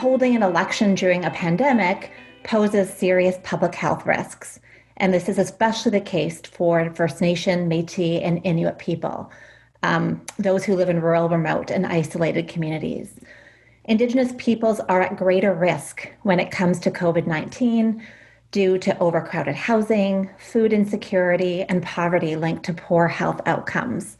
holding an election during a pandemic poses serious public health risks. And this is especially the case for First Nation, Métis, and Inuit people, those who live in rural, remote, and isolated communities. Indigenous peoples are at greater risk when it comes to COVID-19 due to overcrowded housing, food insecurity, and poverty linked to poor health outcomes.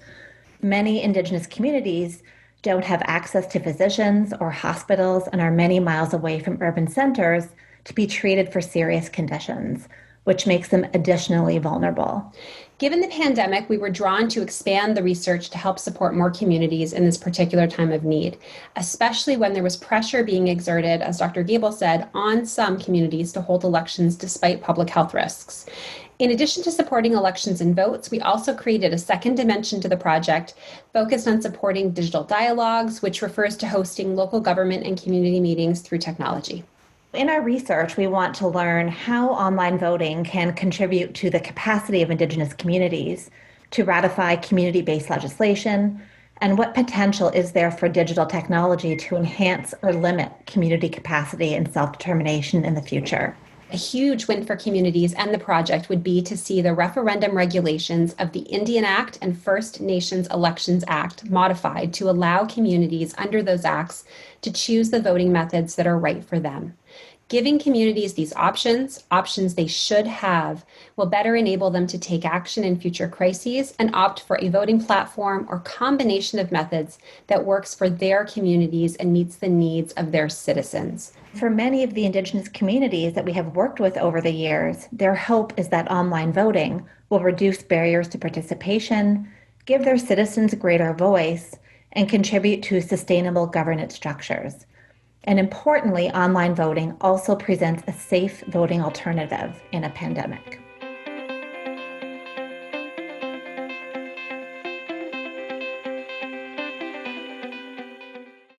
Many Indigenous communities don't have access to physicians or hospitals and are many miles away from urban centers to be treated for serious conditions, which makes them additionally vulnerable. Given the pandemic, we were drawn to expand the research to help support more communities in this particular time of need, especially when there was pressure being exerted, as Dr. Gabel said, on some communities to hold elections despite public health risks. In addition to supporting elections and votes, we also created a second dimension to the project focused on supporting digital dialogues, which refers to hosting local government and community meetings through technology. In our research, we want to learn how online voting can contribute to the capacity of Indigenous communities to ratify community-based legislation, and what potential is there for digital technology to enhance or limit community capacity and self-determination in the future. A huge win for communities and the project would be to see the referendum regulations of the Indian Act and First Nations Elections Act modified to allow communities under those acts to choose the voting methods that are right for them. Giving communities these options they should have, will better enable them to take action in future crises and opt for a voting platform or combination of methods that works for their communities and meets the needs of their citizens. For many of the Indigenous communities that we have worked with over the years, their hope is that online voting will reduce barriers to participation, give their citizens greater voice, and contribute to sustainable governance structures. And importantly, online voting also presents a safe voting alternative in a pandemic.